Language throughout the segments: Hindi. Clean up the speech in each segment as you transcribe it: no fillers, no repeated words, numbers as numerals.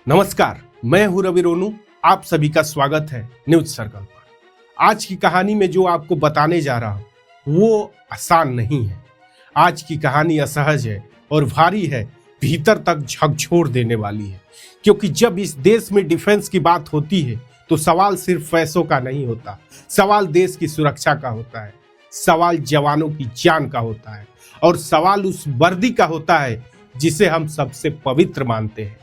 नमस्कार, मैं हूं रवि रोनू। आप सभी का स्वागत है न्यूज सर्कल पर। आज की कहानी में जो आपको बताने जा रहा हूं वो आसान नहीं है। आज की कहानी असहज है और भारी है, भीतर तक झकझोर देने वाली है। क्योंकि जब इस देश में डिफेंस की बात होती है तो सवाल सिर्फ पैसों का नहीं होता, सवाल देश की सुरक्षा का होता है, सवाल जवानों की जान का होता है और सवाल उस वर्दी का होता है जिसे हम सबसे पवित्र मानते हैं।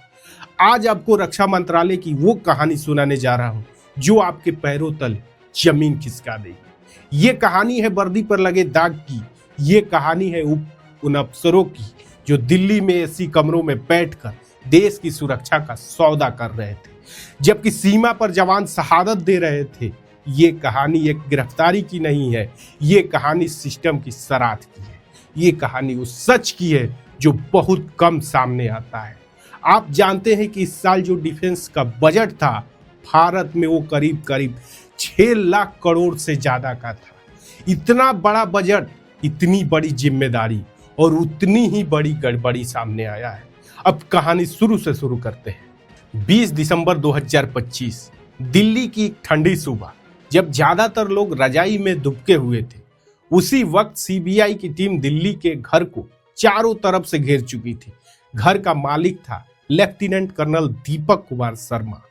आज आपको रक्षा मंत्रालय की वो कहानी सुनाने जा रहा हूं जो आपके पैरों तले जमीन खिसका देगी। ये कहानी है वर्दी पर लगे दाग की। ये कहानी है उन अफसरों की जो दिल्ली में एसी कमरों में बैठकर देश की सुरक्षा का सौदा कर रहे थे जबकि सीमा पर जवान शहादत दे रहे थे। ये कहानी एक गिरफ्तारी की नहीं है, ये कहानी सिस्टम की सराहत की है। ये कहानी उस सच की है जो बहुत कम सामने आता है। आप जानते हैं कि इस साल जो डिफेंस का बजट था भारत में वो करीब 6 लाख करोड़ से ज्यादा का था। इतना बड़ा बजट, इतनी बड़ी जिम्मेदारी और उतनी ही बड़ी गड़बड़ी सामने आया है। अब कहानी शुरू से शुरू करते हैं। 20 दिसंबर 2025 दिल्ली की एक ठंडी सुबह, जब ज्यादातर लोग रजाई में दुबके हुए थे, उसी वक्त सीबीआई की टीम दिल्ली के घर को चारों तरफ से घेर चुकी थी। घर का मालिक था लेफ्टिनेंट कर्नल दीपक कुमार शर्मा,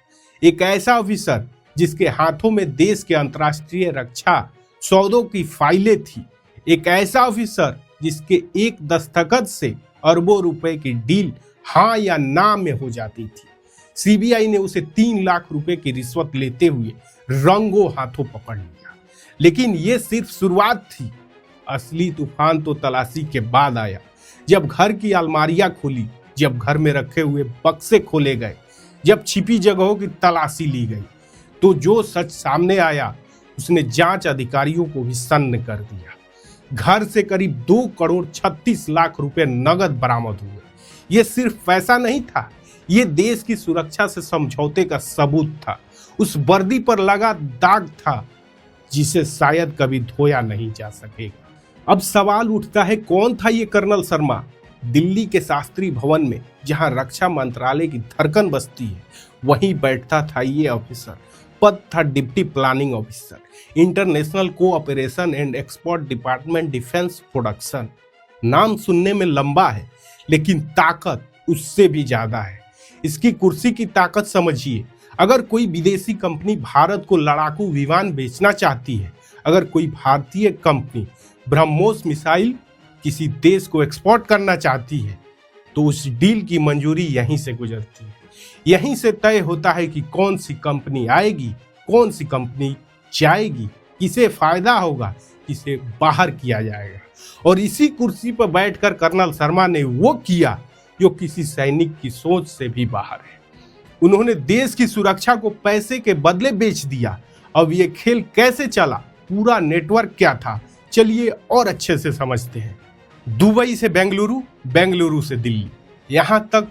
एक ऐसा ऑफिसर जिसके हाथों में देश के अंतर्राष्ट्रीय रक्षा सौदों की फाइलें थी। एक ऐसा ऑफिसर जिसके एक दस्तखत से अरबों रुपए की डील हाँ या ना में हो जाती थी। सीबीआई ने उसे 3 लाख रुपए की रिश्वत लेते हुए रंगों हाथों पकड़ लिया। लेकिन यह सिर्फ शुरुआत थी। असली तूफान तो तलाशी के बाद आया, जब घर की अलमारियां खुली, जब घर में रखे हुए बक्से खोले गए, जब छिपी जगहों की तलाशी ली गई, तो जो सच सामने आया उसने जांच अधिकारियों को भी सन्न कर दिया। घर से करीब 2 करोड़ 36 लाख रुपए नगद बरामद हुए। ये सिर्फ पैसा नहीं था, ये देश की सुरक्षा से समझौते का सबूत था। उस वर्दी पर लगा दाग था जिसे शायद कभी धोया नहीं जा सकेगा। अब सवाल उठता है, कौन था ये कर्नल शर्मा? दिल्ली के शास्त्री भवन में, जहां रक्षा मंत्रालय की धड़कन बसती है, वहीं बैठता था ये ऑफिसर। पद था deputy planning officer, international cooperation and export department, defence production. नाम सुनने में लंबा है लेकिन ताकत उससे भी ज्यादा है। इसकी कुर्सी की ताकत समझिए। अगर कोई विदेशी कंपनी भारत को लड़ाकू विमान बेचना चाहती है, अगर कोई भारतीय कंपनी ब्रह्मोस मिसाइल किसी देश को एक्सपोर्ट करना चाहती है, तो उस डील की मंजूरी यहीं से गुजरती है। यहीं से तय होता है कि कौन सी कंपनी आएगी, कौन सी कंपनी जाएगी, किसे फायदा होगा, किसे बाहर किया जाएगा। और इसी कुर्सी पर बैठकर कर्नल शर्मा ने वो किया जो किसी सैनिक की सोच से भी बाहर है। उन्होंने देश की सुरक्षा को पैसे के बदले बेच दिया। अब ये खेल कैसे चला, पूरा नेटवर्क क्या था, चलिए और अच्छे से समझते हैं। दुबई से बेंगलुरु, बेंगलुरु से दिल्ली, यहां तक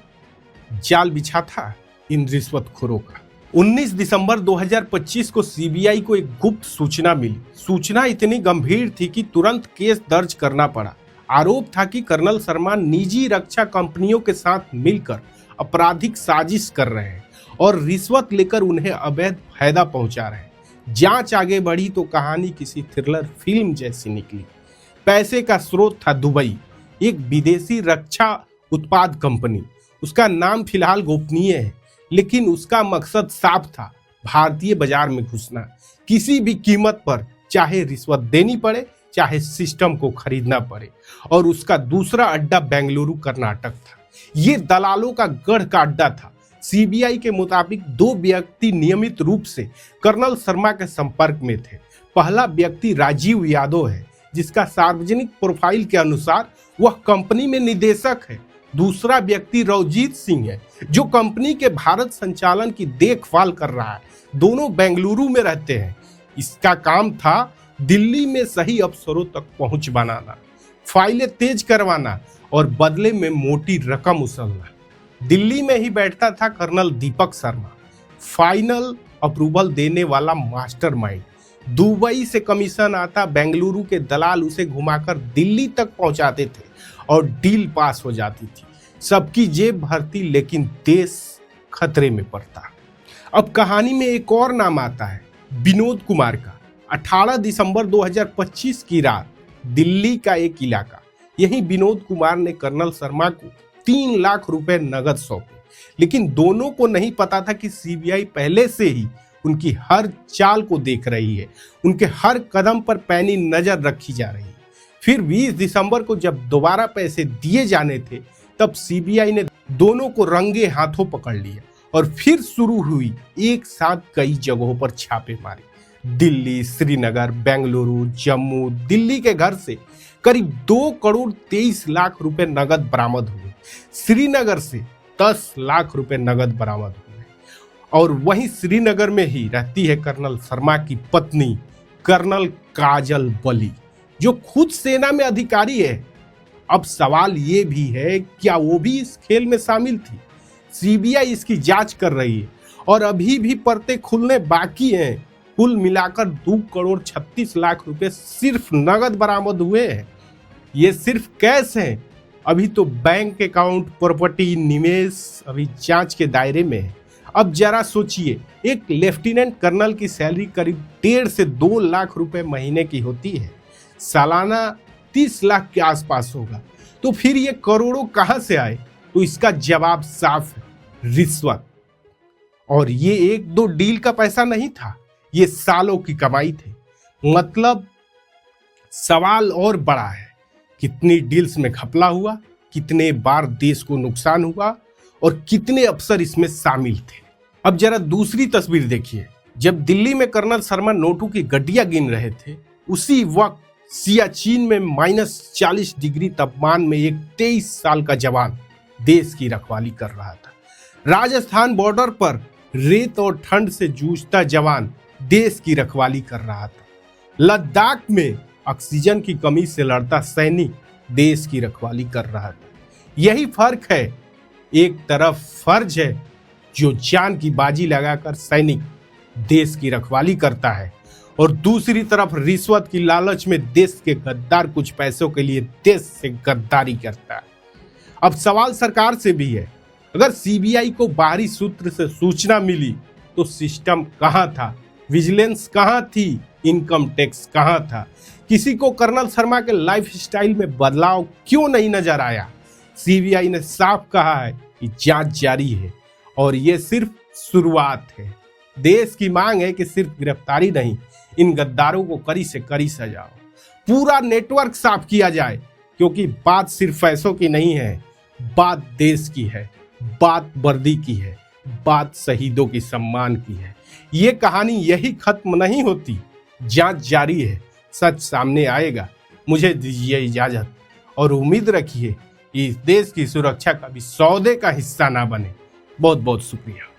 जाल बिछा था इन रिश्वतखोरों का। 19 दिसंबर 2025 को सीबीआई को एक गुप्त सूचना मिली। सूचना इतनी गंभीर थी कि तुरंत केस दर्ज करना पड़ा। आरोप था कि कर्नल शर्मा निजी रक्षा कंपनियों के साथ मिलकर आपराधिक साजिश कर रहे हैं और रिश्वत लेकर उन्हें अवैध फायदा पहुंचा रहे हैं। जांच आगे बढ़ी तो कहानी किसी थ्रिलर फिल्म जैसी निकली। पैसे का स्रोत था दुबई, एक विदेशी रक्षा उत्पाद कंपनी। उसका नाम फिलहाल गोपनीय है, लेकिन उसका मकसद साफ था, भारतीय बाजार में घुसना किसी भी कीमत पर, चाहे रिश्वत देनी पड़े, चाहे सिस्टम को खरीदना पड़े। और उसका दूसरा अड्डा बेंगलुरु कर्नाटक था। ये दलालों का गढ़ का अड्डा था। सीबीआई के मुताबिक 2 व्यक्ति नियमित रूप से कर्नल शर्मा के संपर्क में थे। पहला व्यक्ति राजीव यादव है, जिसका सार्वजनिक प्रोफाइल के अनुसार वह कंपनी में निदेशक है। दूसरा व्यक्ति रवजीत सिंह है, जो कंपनी के भारत संचालन की देखभाल कर रहा है। दोनों बेंगलुरु में रहते हैं। इसका काम था दिल्ली में सही अफसरों तक पहुंच बनाना, फाइलें तेज करवाना और बदले में मोटी रकम उछलना। दिल्ली में ही बैठता था colonel Deepak Sharma, final approval देने वाला मास्टरमाइंड। दुबई से कमीशन आता, बेंगलुरु के दलाल उसे घुमाकर दिल्ली तक पहुंचाते थे और डील पास हो जाती थी। सबकी जेब भरती, लेकिन देश खतरे में पड़ता। अब कहानी में एक और नाम आता है, विनोद कुमार का। 18 दिसंबर 2025 की रात दिल्ली का एक इलाका, यही विनोद कुमार ने कर्नल शर्मा को 3 लाख रुपए नगद सौंपे। लेकिन दोनों को नहीं पता था कि सीबीआई पहले से ही उनकी हर चाल को देख रही है, उनके हर कदम पर पैनी नजर रखी जा रही है। फिर 20 दिसंबर को जब दोबारा पैसे दिए जाने थे, तब सीबीआई ने दोनों को रंगे हाथों पकड़ लिया और फिर शुरू हुई एक साथ कई जगहों पर छापेमारी। दिल्ली, श्रीनगर, बेंगलुरु, जम्मू। दिल्ली के घर से करीब 2 करोड़ 23 लाख रुपए नगद बरामद हुए। श्रीनगर से 10 लाख रुपए नगद बरामद हुए। और वहीं श्रीनगर में ही रहती है कर्नल शर्मा की पत्नी कर्नल काजल बली, जो खुद सेना में अधिकारी है। अब सवाल ये भी है, क्या वो भी इस खेल में शामिल थी? सीबीआई इसकी जांच कर रही है और अभी भी परतें खुलने बाकी हैं। कुल मिलाकर 2 करोड़ 36 लाख रुपए सिर्फ नगद बरामद हुए हैं। ये सिर्फ कैश है। अभी तो बैंक अकाउंट, प्रॉपर्टी, निवेश अभी जांच के दायरे में है। अब जरा सोचिए, एक लेफ्टिनेंट कर्नल की सैलरी करीब 1.5 से 2 लाख रुपए महीने की होती है। सालाना 30 लाख के आसपास होगा। तो फिर ये करोड़ों कहां से आए? तो इसका जवाब साफ है, रिश्वत। और ये 1-2 डील का पैसा नहीं था, ये सालों की कमाई थी। मतलब सवाल और बड़ा है, कितनी डील्स में घपला हुआ, कितने बार देश को नुकसान हुआ और कितने अफसर इसमें शामिल थे। अब जरा दूसरी तस्वीर देखिए। जब दिल्ली में कर्नल शर्मा नोटों की गड्डियां गिन रहे थे, उसी वक्त सियाचिन में -40 डिग्री तापमान में एक 23 साल का जवान देश की रखवाली कर रहा था। राजस्थान बॉर्डर पर रेत और ठंड से जूझता जवान देश की रखवाली कर रहा था। लद्दाख में ऑक्सीजन की कमी से लड़ता सैनिक देश की रखवाली कर रहा था। यही फर्क है, एक तरफ फर्ज है जो जान की बाजी लगाकर सैनिक देश की रखवाली करता है, और दूसरी तरफ रिश्वत की लालच में देश के गद्दार कुछ पैसों के लिए देश से गद्दारी करता है। अब सवाल सरकार से भी है। अगर सीबीआई को बाहरी सूत्र से सूचना मिली तो सिस्टम कहां था? विजिलेंस कहां थी? इनकम टैक्स कहां था? किसी को कर्नल शर्मा के लाइफ स्टाइल में बदलाव क्यों नहीं नजर आया? सीबीआई ने साफ कहा है कि जांच जारी है और ये सिर्फ शुरुआत है। देश की मांग है कि सिर्फ गिरफ्तारी नहीं, इन गद्दारों को कड़ी से कड़ी सजाओ, पूरा नेटवर्क साफ किया जाए, क्योंकि बात सिर्फ पैसों की नहीं है, बात देश की है, बात वर्दी की है, बात शहीदों की सम्मान की है। ये कहानी यही खत्म नहीं होती, जांच जारी है, सच सामने आएगा। मुझे दीजिए इजाजत और उम्मीद रखिए कि इस देश की सुरक्षा कभी सौदे का हिस्सा ना बने। बहुत बहुत शुक्रिया।